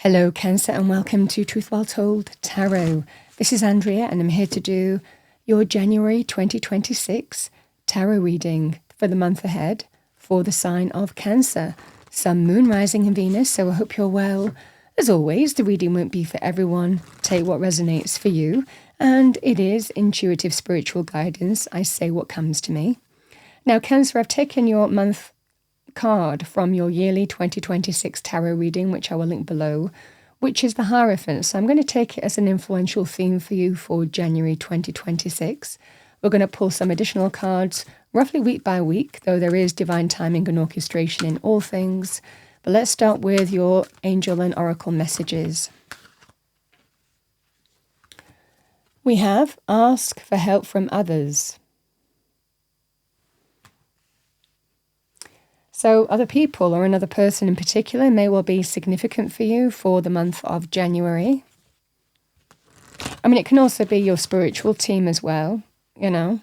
Hello Cancer and welcome to Truth Well Told Tarot. This is Andrea and I'm here to do your January 2026 tarot reading for the month ahead for the sign of Cancer. Sun, Moon, Rising and Venus, so I hope you're well. As always, the reading won't be for everyone. Take what resonates for you, and it is intuitive spiritual guidance. I say what comes to me. Now Cancer, I've taken your month card from your yearly 2026 tarot reading, which I will link below, which is the Hierophant. So I'm going to take it as an influential theme for you for January 2026. We're going to pull some additional cards roughly week by week, though there is divine timing and orchestration in all things. But let's start with your angel and oracle messages. We have ask for help from others. So other people or another person in particular may well be significant for you for the month of January. I mean, it can also be your spiritual team as well, you know.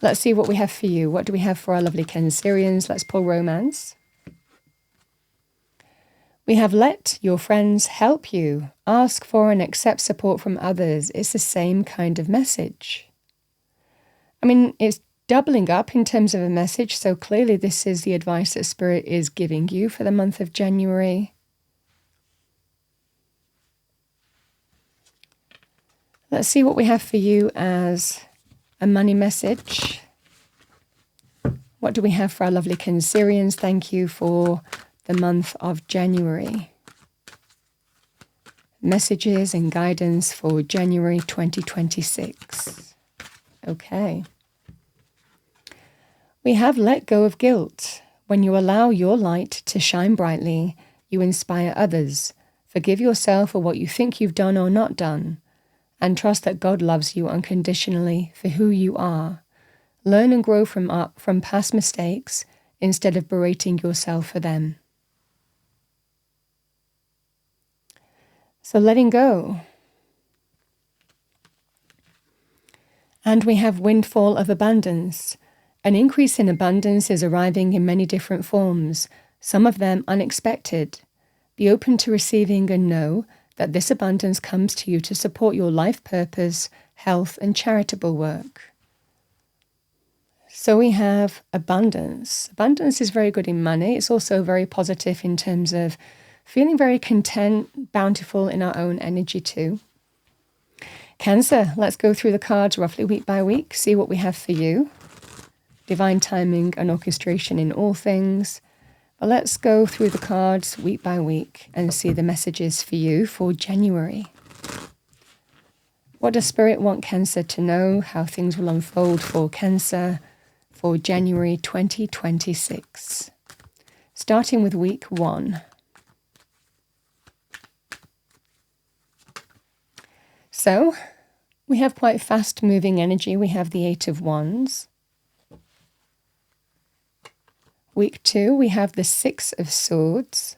Let's see what we have for you. What do we have for our lovely Cancerians? Let's pull romance. We have let your friends help you. Ask for and accept support from others. It's the same kind of message. I mean, it's doubling up in terms of a message, so clearly this is the advice that Spirit is giving you for the month of January. Let's see what we have for you as a money message. What do we have for our lovely Cancerians? Thank you for the month of January. Messages and guidance for January 2026. Okay. We have let go of guilt. When you allow your light to shine brightly, you inspire others. Forgive yourself for what you think you've done or not done, and trust that God loves you unconditionally for who you are. Learn and grow from past mistakes instead of berating yourself for them. So letting go. And we have windfall of abundance. An increase in abundance is arriving in many different forms, some of them unexpected. Be open to receiving and know that this abundance comes to you to support your life purpose, health, and charitable work. So we have abundance. Abundance is very good in money. It's also very positive in terms of feeling very content, bountiful in our own energy too. Cancer, let's go through the cards roughly week by week, see what we have for you. Divine timing and orchestration in all things. But let's go through the cards week by week and see the messages for you for January. What does Spirit want Cancer to know? How things will unfold for Cancer for January 2026. Starting with week 1. So, we have quite fast-moving energy. We have the 8 of Wands. Week 2, we have the 6 of Swords.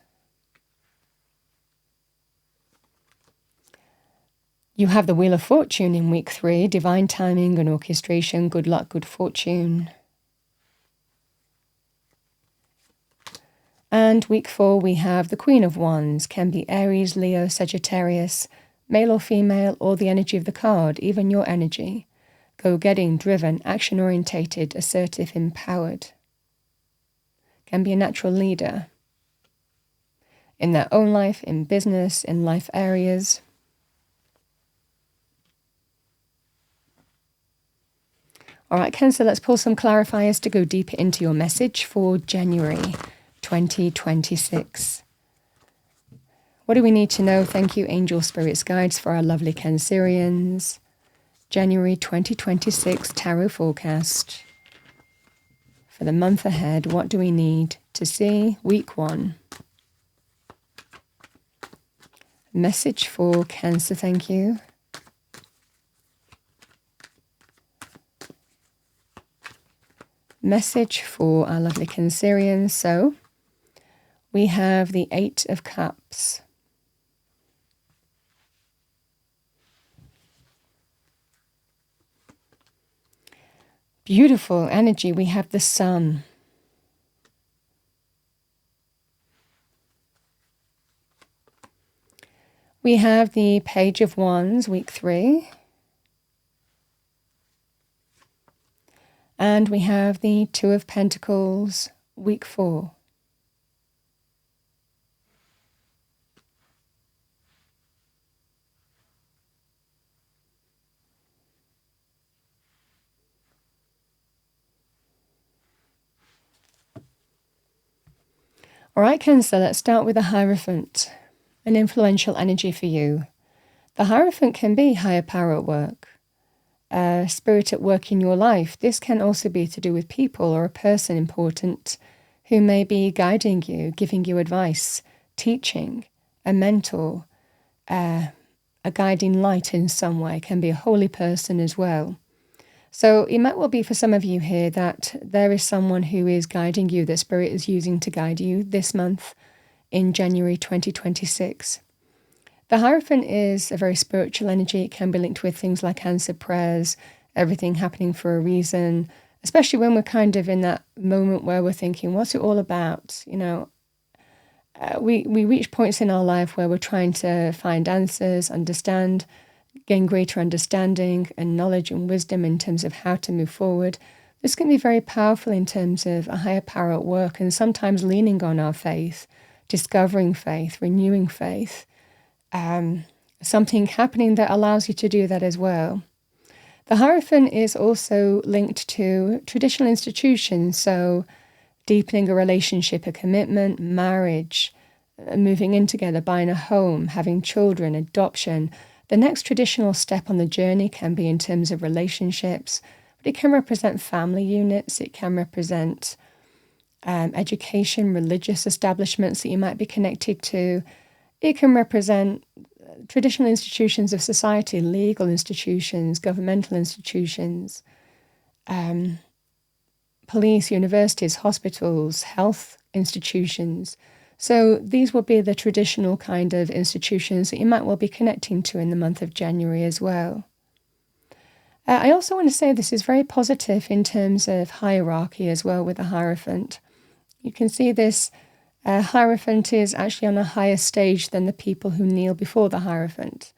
You have the Wheel of Fortune in week 3, divine timing and orchestration, good luck, good fortune. And week 4, we have the Queen of Wands, can be Aries, Leo, Sagittarius, male or female, or the energy of the card, even your energy. Go-getting, driven, action-orientated, assertive, empowered. Can be a natural leader in their own life, in business, in life areas. All right, Cancer, let's pull some clarifiers to go deeper into your message for January 2026. What do we need to know? Thank you, Angel Spirits Guides, for our lovely Cancerians. January 2026 Tarot Forecast. For the month ahead, what do we need to see? Week 1. Message for Cancer, thank you. Message for our lovely Cancerians. So, we have the 8 of Cups. Beautiful energy. We have the Sun. We have the Page of Wands, week 3. And we have the Two of Pentacles, week 4. All right, Cancer, let's start with the Hierophant, an influential energy for you. The Hierophant can be higher power at work, spirit at work in your life. This can also be to do with people or a person important who may be guiding you, giving you advice, teaching, a mentor, a guiding light in some way. Can be a holy person as well. So it might well be for some of you here that there is someone who is guiding you, that Spirit is using to guide you this month in January 2026. The Hierophant is a very spiritual energy. It can be linked with things like answered prayers, everything happening for a reason, especially when we're kind of in that moment where we're thinking, what's it all about? You know, we reach points in our life where we're trying to find answers, understand, gain greater understanding and knowledge and wisdom in terms of how to move forward. This can be very powerful in terms of a higher power at work and sometimes leaning on our faith, discovering faith, renewing faith, something happening that allows you to do that as well. The Hierophant is also linked to traditional institutions, so deepening a relationship, a commitment, marriage, moving in together, buying a home, having children, adoption. The next traditional step on the journey can be in terms of relationships, but it can represent family units, it can represent education, religious establishments that you might be connected to. It can represent traditional institutions of society, legal institutions, governmental institutions, police, universities, hospitals, health institutions. So these will be the traditional kind of institutions that you might well be connecting to in the month of January as well. I also want to say this is very positive in terms of hierarchy as well with the Hierophant. You can see this Hierophant is actually on a higher stage than the people who kneel before the Hierophant.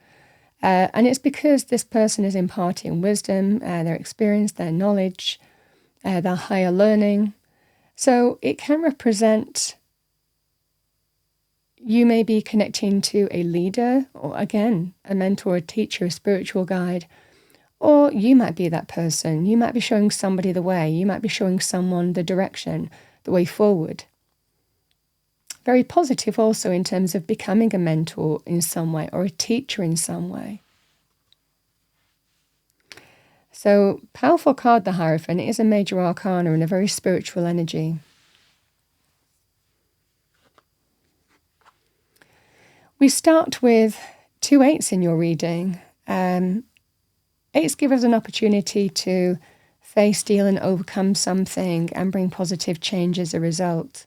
And it's because this person is imparting wisdom, their experience, their knowledge, their higher learning. So it can represent you may be connecting to a leader, or again, a mentor, a teacher, a spiritual guide, or you might be that person. You might be showing somebody the way. You might be showing someone the direction, the way forward. Very positive also in terms of becoming a mentor in some way or a teacher in some way. So, powerful card, the Hierophant. It is a major arcana and a very spiritual energy. We start with 2 8s in your reading. 8s give us an opportunity to face, deal and overcome something and bring positive change as a result.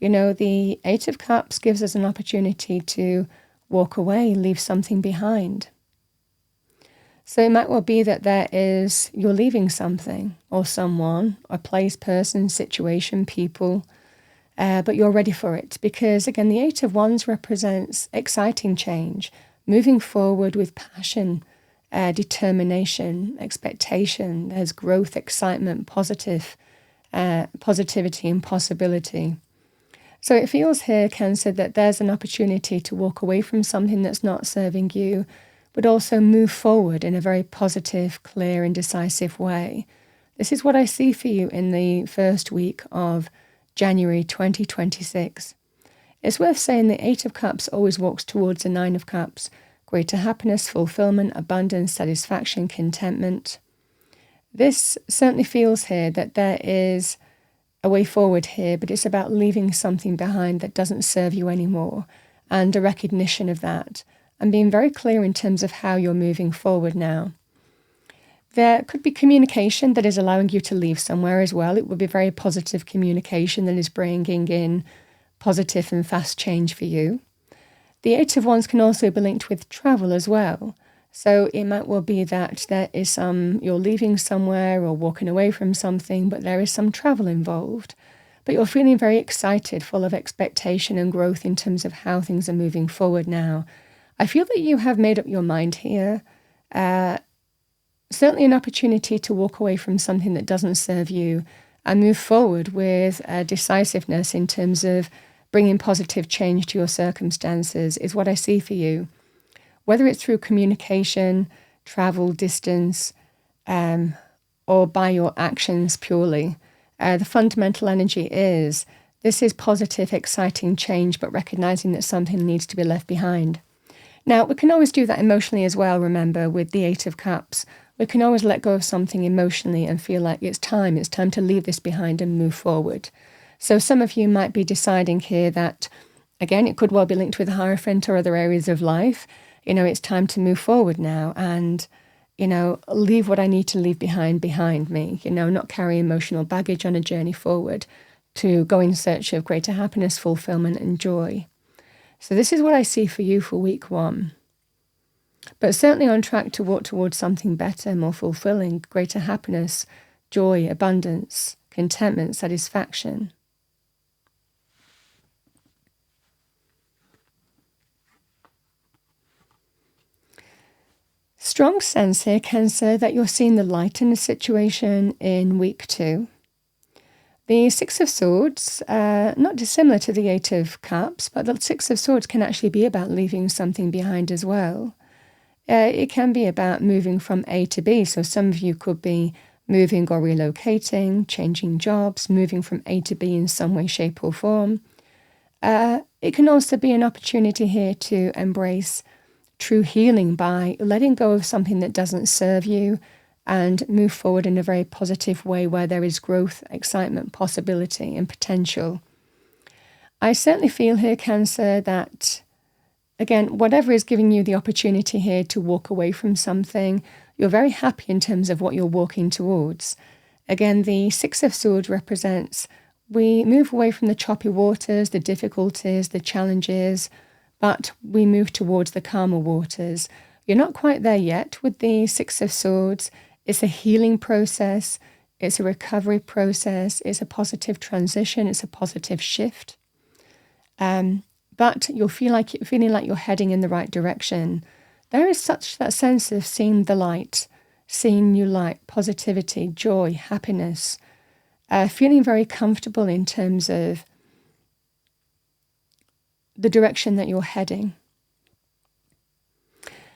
You know, the 8 of Cups gives us an opportunity to walk away, leave something behind. So it might well be that you're leaving something or someone, a place, person, situation, people, but you're ready for it. Because again, the 8 of Wands represents exciting change, moving forward with passion, determination, expectation. There's growth, excitement, positivity and possibility. So it feels here, Cancer, that there's an opportunity to walk away from something that's not serving you, but also move forward in a very positive, clear and decisive way. This is what I see for you in the first week of January 2026. It's worth saying the 8 of Cups always walks towards the 9 of Cups. Greater happiness, fulfillment, abundance, satisfaction, contentment. This certainly feels here that there is a way forward here, but it's about leaving something behind that doesn't serve you anymore, and a recognition of that, and being very clear in terms of how you're moving forward now. There could be communication that is allowing you to leave somewhere as well. It would be very positive communication that is bringing in positive and fast change for you. The 8 of Wands can also be linked with travel as well. So it might well be that there is you're leaving somewhere or walking away from something, but there is some travel involved. But you're feeling very excited, full of expectation and growth in terms of how things are moving forward now. I feel that you have made up your mind here. Certainly an opportunity to walk away from something that doesn't serve you and move forward with decisiveness in terms of bringing positive change to your circumstances is what I see for you. Whether it's through communication, travel, distance, or by your actions purely, the fundamental energy is this is positive, exciting change, but recognizing that something needs to be left behind. Now, we can always do that emotionally as well, remember, with the Eight of Cups. We can always let go of something emotionally and feel like it's time to leave this behind and move forward. So some of you might be deciding here that, again, it could well be linked with the Hierophant or other areas of life. It's time to move forward now and, leave what I need to leave behind me, not carry emotional baggage on a journey forward to go in search of greater happiness, fulfillment, and joy. So this is what I see for you for week 1. But certainly on track to walk towards something better, more fulfilling, greater happiness, joy, abundance, contentment, satisfaction. Strong sense here, Cancer, that you're seeing the light in the situation in week 2. The Six of Swords, not dissimilar to the Eight of Cups, but the Six of Swords can actually be about leaving something behind as well. It can be about moving from A to B. So some of you could be moving or relocating, changing jobs, moving from A to B in some way, shape or form. It can also be an opportunity here to embrace true healing by letting go of something that doesn't serve you and move forward in a very positive way where there is growth, excitement, possibility and potential. I certainly feel here, Cancer, that again, whatever is giving you the opportunity here to walk away from something, you're very happy in terms of what you're walking towards. Again, the Six of Swords represents we move away from the choppy waters, the difficulties, the challenges, but we move towards the calmer waters. You're not quite there yet with the Six of Swords. It's a healing process. It's a recovery process. It's a positive transition. It's a positive shift. But you'll feeling like you're heading in the right direction. There is such that sense of seeing the light, seeing new light, positivity, joy, happiness, feeling very comfortable in terms of the direction that you're heading.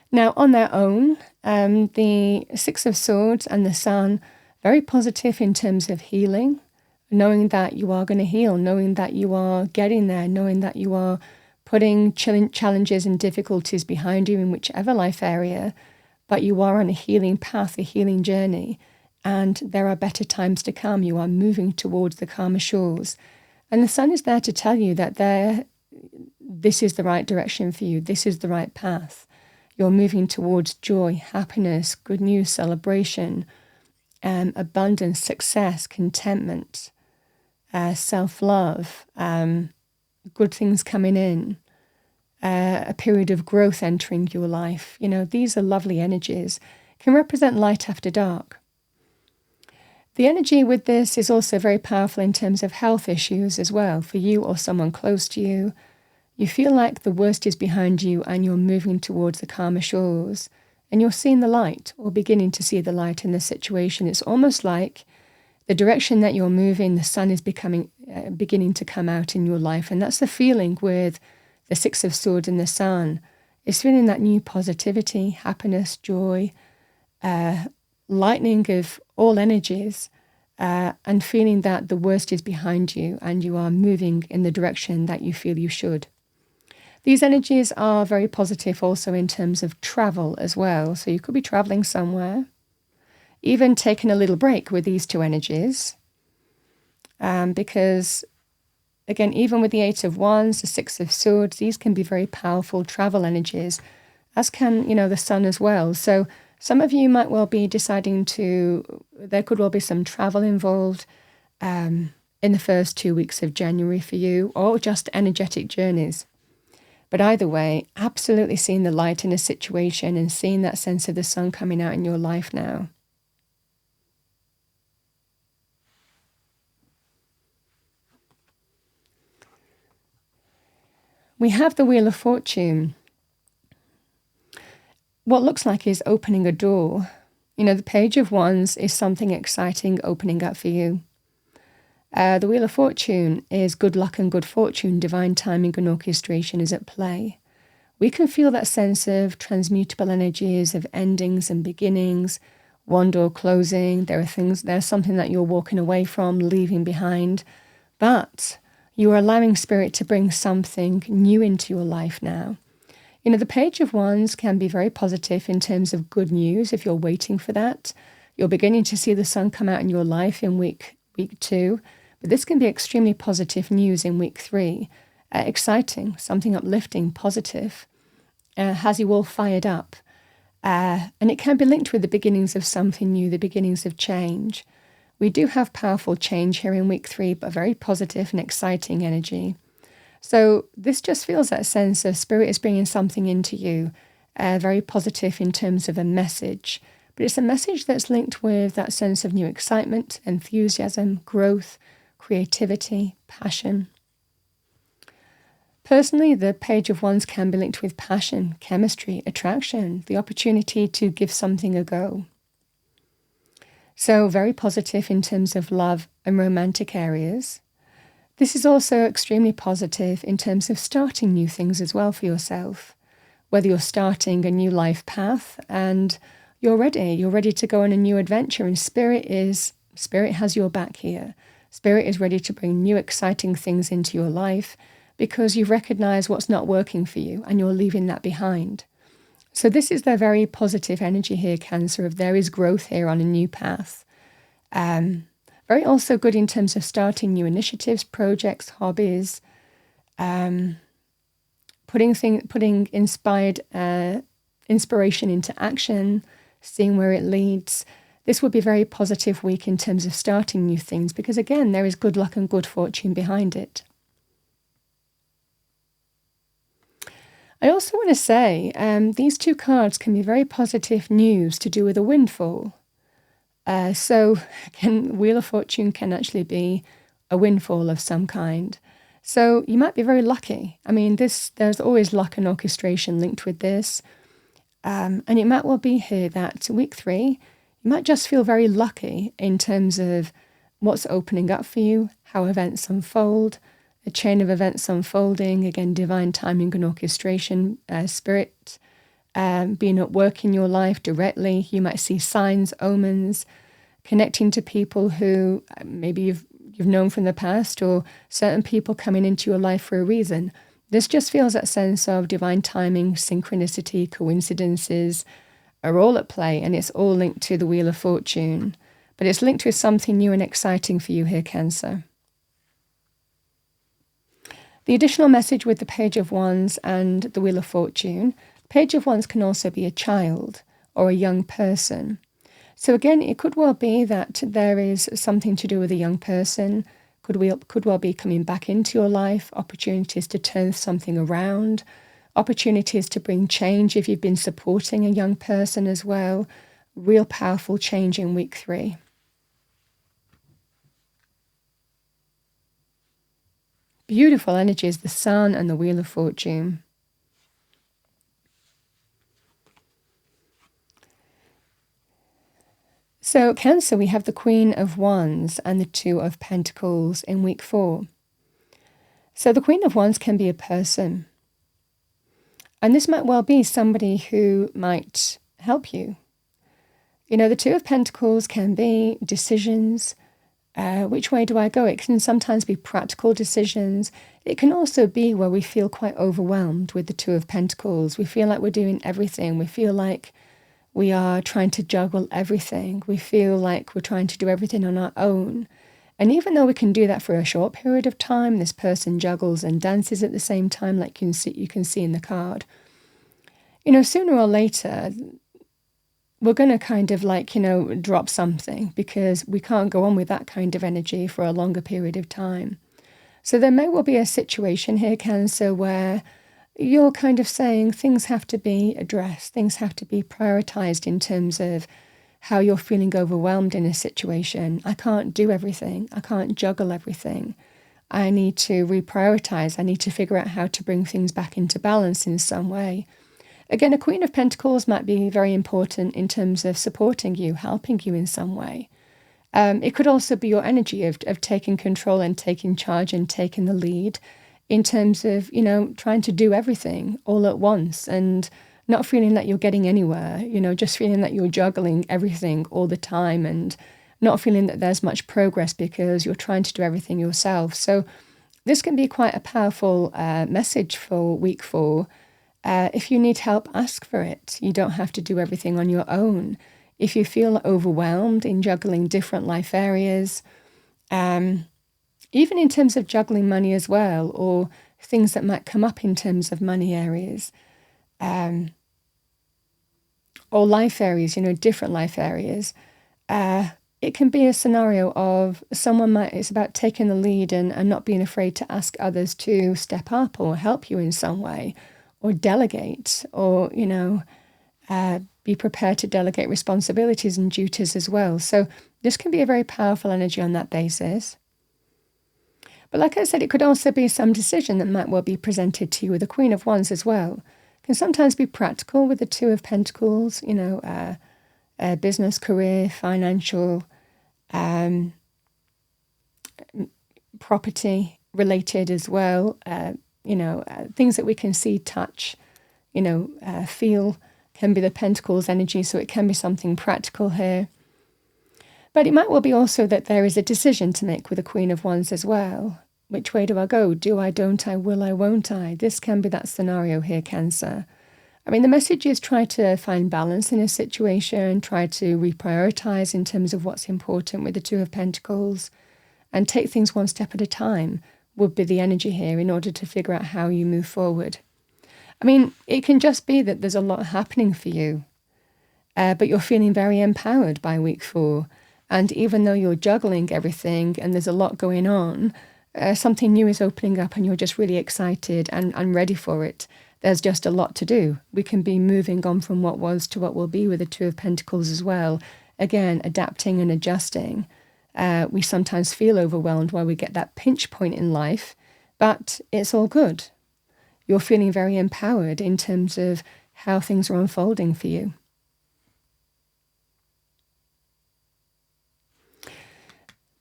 Now, on their own, the Six of Swords and the Sun, very positive in terms of healing, knowing that you are going to heal, knowing that you are getting there, knowing that you are putting challenges and difficulties behind you in whichever life area, but you are on a healing path, a healing journey, and there are better times to come. You are moving towards the calmer shores. And the Sun is there to tell you that this is the right direction for you. This is the right path. You're moving towards joy, happiness, good news, celebration, abundance, success, contentment, self-love, good things coming in, a period of growth entering your life. These are lovely energies. Can represent light after dark. The energy with this is also very powerful in terms of health issues as well, for you or someone close to you. You feel like the worst is behind you and you're moving towards the calmer shores and you're seeing the light or beginning to see the light in the situation. It's almost like the direction that you're moving, the sun is beginning to come out in your life. And that's the feeling with the Six of Swords and the Sun. It's feeling that new positivity, happiness, joy, lightening of all energies, and feeling that the worst is behind you and you are moving in the direction that you feel you should. These energies are very positive also in terms of travel as well. So you could be traveling somewhere, even taking a little break with these two energies. Because, again, even with the Eight of Wands, the Six of Swords, these can be very powerful travel energies, as can, the Sun as well. So some of you might well be deciding there could well be some travel involved in the first 2 weeks of January for you, or just energetic journeys. But either way, absolutely seeing the light in a situation and seeing that sense of the sun coming out in your life now. We have the Wheel of Fortune. what looks like is opening a door. The Page of Wands is something exciting opening up for you. The Wheel of Fortune is good luck and good fortune, divine timing and orchestration is at play. We can feel that sense of transmutable energies, of endings and beginnings, one door closing. There's something that you're walking away from, leaving behind, but you are allowing Spirit to bring something new into your life now. The Page of Wands can be very positive in terms of good news if you're waiting for that. You're beginning to see the sun come out in your life in week 2, but this can be extremely positive news in week 3. Exciting, something uplifting, positive, has you all fired up. And it can be linked with the beginnings of something new, the beginnings of change. We do have powerful change here in week 3, but very positive and exciting energy. So this just feels that sense of Spirit is bringing something into you, very positive in terms of a message. But it's a message that's linked with that sense of new excitement, enthusiasm, growth, creativity, passion. Personally, the Page of Wands can be linked with passion, chemistry, attraction, the opportunity to give something a go. So very positive in terms of love and romantic areas. This is also extremely positive in terms of starting new things as well for yourself. Whether you're starting a new life path and you're ready to go on a new adventure, and Spirit has your back here. Spirit is ready to bring new exciting things into your life because you've recognized what's not working for you and you're leaving that behind. So this is the very positive energy here, Cancer, of there is growth here on a new path. Very also good in terms of starting new initiatives, projects, hobbies, putting inspiration into action, seeing where it leads. This would be a very positive week in terms of starting new things because, again, there is good luck and good fortune behind it. I also want to say these 2 cards can be very positive news to do with a windfall. So Wheel of Fortune can actually be a windfall of some kind. So you might be very lucky. There's always luck and orchestration linked with this. And it might well be here that week 3, you might just feel very lucky in terms of what's opening up for you, how events unfold, a chain of events unfolding, again, divine timing and orchestration, Spirit being at work in your life directly. You might see signs, omens, connecting to people who maybe you've known from the past, or certain people coming into your life for a reason. This just feels that sense of divine timing, synchronicity, coincidences are all at play, and it's all linked to the Wheel of Fortune. But it's linked with something new and exciting for you here, Cancer. The additional message with the Page of Wands and the Wheel of Fortune, Page of Wands can also be a child or a young person. So again, it could well be that there is something to do with a young person, could well be coming back into your life, opportunities to turn something around, opportunities to bring change if you've been supporting a young person as well. Real powerful change in week 3. Beautiful energies, the Sun and the Wheel of Fortune. So Cancer, we have the Queen of Wands and the 2 of Pentacles in week 4. So the Queen of Wands can be a person. And this might well be somebody who might help you. The 2 of Pentacles can be decisions. Which way do I go? It can sometimes be practical decisions. It can also be where we feel quite overwhelmed with the 2 of Pentacles. We feel like we're doing everything. We feel like we are trying to juggle everything. We feel like we're trying to do everything on our own. And even though we can do that for a short period of time, this person juggles and dances at the same time, like you can see in the card. Sooner or later, we're going to kind of drop something because we can't go on with that kind of energy for a longer period of time. So there may well be a situation here, Cancer, where you're kind of saying things have to be addressed, things have to be prioritized in terms of how you're feeling overwhelmed in a situation. I can't do everything. I can't juggle everything. I need to reprioritize. I need to figure out how to bring things back into balance in some way. Again, a Queen of Pentacles might be very important in terms of supporting you, helping you in some way. It could also be your energy of taking control and taking charge and taking the lead in terms of, trying to do everything all at once and not feeling that you're getting anywhere, just feeling that you're juggling everything all the time and not feeling that there's much progress because you're trying to do everything yourself. So this can be quite a powerful message for week 4. If you need help, ask for it. You don't have to do everything on your own. If you feel overwhelmed in juggling different life areas, even in terms of juggling money as well, or things that might come up in terms of money areas, or life areas, different life areas, it can be a scenario of it's about taking the lead and not being afraid to ask others to step up or help you in some way, or delegate, or, be prepared to delegate responsibilities and duties as well. So this can be a very powerful energy on that basis. But like I said, it could also be some decision that might well be presented to you with the Queen of Wands as well. It can sometimes be practical with the Two of Pentacles, business, career, financial, property related as well. Things that we can see, touch, feel, can be the Pentacles energy, so it can be something practical here. But it might well be also that there is a decision to make with the Queen of Wands as well. Which way do I go? Do I, don't I, will I, won't I? This can be that scenario here, Cancer. I mean, the message is try to find balance in a situation, try to reprioritize in terms of what's important with the Two of Pentacles, and take things one step at a time would be the energy here in order to figure out how you move forward. I mean, it can just be that there's a lot happening for you, but you're feeling very empowered by week 4. And even though you're juggling everything and there's a lot going on, something new is opening up and you're just really excited and ready for it. There's just a lot to do. We can be moving on from what was to what will be with the Two of Pentacles as well. Again, adapting and adjusting. We sometimes feel overwhelmed while we get that pinch point in life, but it's all good. You're feeling very empowered in terms of how things are unfolding for you.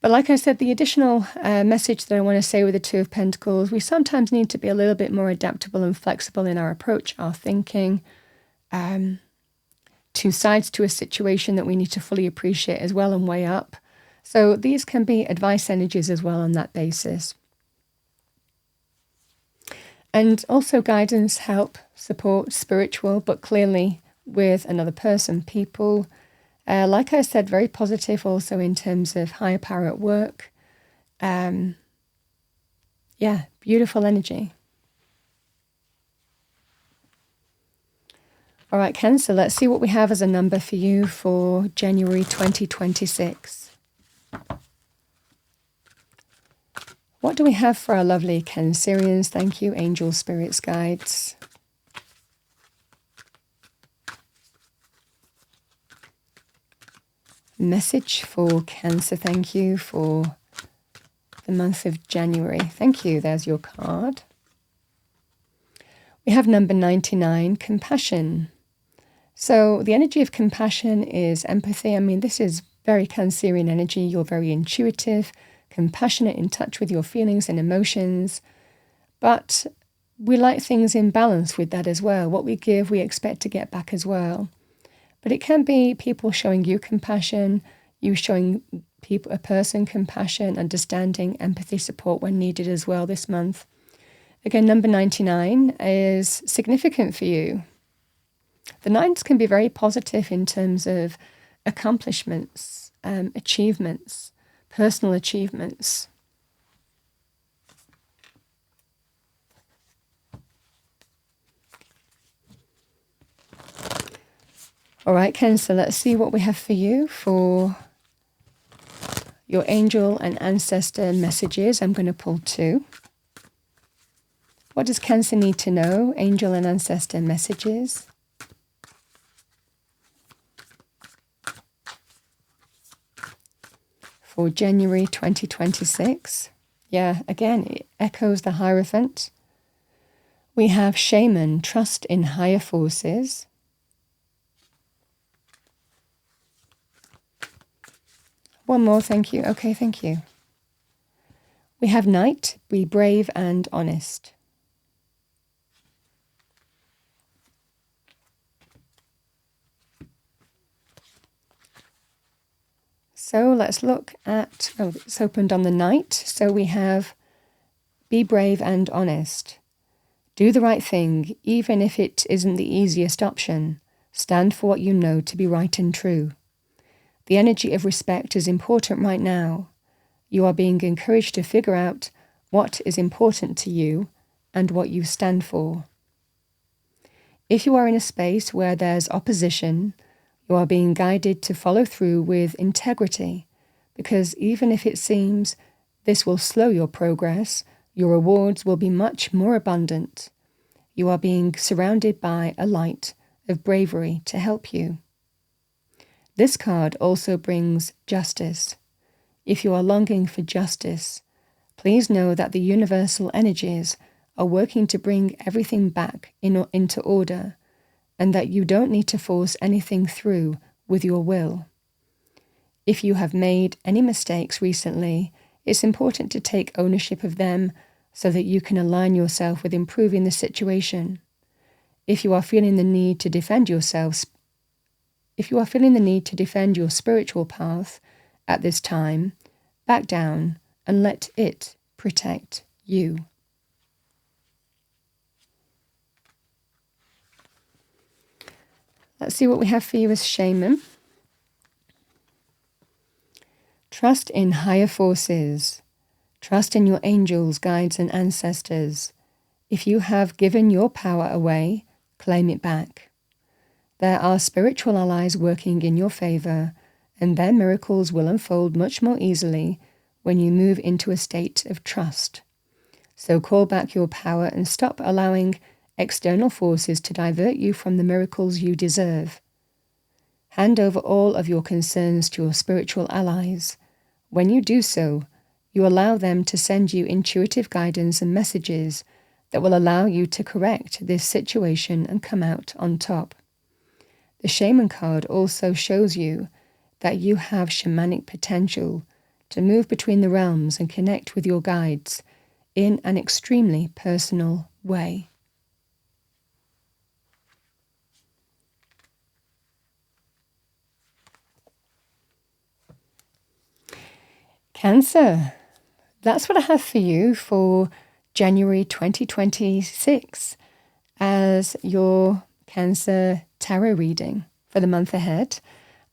But like I said, the additional message that I want to say with the Two of Pentacles, we sometimes need to be a little bit more adaptable and flexible in our approach, our thinking. Two sides to a situation that we need to fully appreciate as well and weigh up. So these can be advice energies as well on that basis. And also guidance, help, support, spiritual, but clearly with another person, people. Like I said, very positive also in terms of higher power at work. Beautiful energy. All right, Cancer, let's see what we have as a number for you for January 2026. What do we have for our lovely Cancerians? Thank you, angels, spirits, guides. Message for Cancer, thank you, for the month of January. Thank you, there's your card. We have number 99, compassion. So the energy of compassion is empathy. I mean, this is very Cancerian energy. You're very intuitive, compassionate, in touch with your feelings and emotions. But we like things in balance with that as well. What we give, we expect to get back as well. But it can be people showing you compassion, you showing a person compassion, understanding, empathy, support when needed as well this month. Again, number 99 is significant for you. The nines can be very positive in terms of accomplishments, achievements, personal achievements. All right, Cancer, let's see what we have for you for your angel and ancestor messages. I'm going to pull 2. What does Cancer need to know? Angel and ancestor messages. For January 2026. Yeah, again, it echoes the Hierophant. We have Shaman, trust in higher forces. One more, thank you. Okay, thank you. We have Knight, be brave and honest. So let's look at, it's opened on the Knight. So we have be brave and honest. Do the right thing, even if it isn't the easiest option. Stand for what you know to be right and true. The energy of respect is important right now. You are being encouraged to figure out what is important to you and what you stand for. If you are in a space where there's opposition, you are being guided to follow through with integrity, because even if it seems this will slow your progress, your rewards will be much more abundant. You are being surrounded by a light of bravery to help you. This card also brings justice. If you are longing for justice, please know that the universal energies are working to bring everything back into order, and that you don't need to force anything through with your will. If you have made any mistakes recently, it's important to take ownership of them so that you can align yourself with improving the situation. If you are feeling the need to defend yourself, if you are feeling the need to defend your spiritual path at this time, back down and let it protect you. Let's see what we have for you as Shaman. Trust in higher forces. Trust in your angels, guides, and ancestors. If you have given your power away, claim it back. There are spiritual allies working in your favor, and their miracles will unfold much more easily when you move into a state of trust. So call back your power and stop allowing external forces to divert you from the miracles you deserve. Hand over all of your concerns to your spiritual allies. When you do so, you allow them to send you intuitive guidance and messages that will allow you to correct this situation and come out on top. The Shaman card also shows you that you have shamanic potential to move between the realms and connect with your guides in an extremely personal way. Cancer, that's what I have for you for January 2026 as your Cancer tarot reading for the month ahead.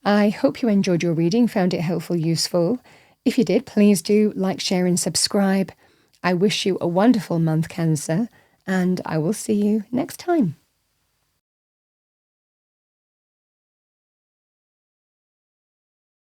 I hope you enjoyed your reading, found it helpful, useful. If you did, please do like, share, and subscribe. I wish you a wonderful month, Cancer, and I will see you next time.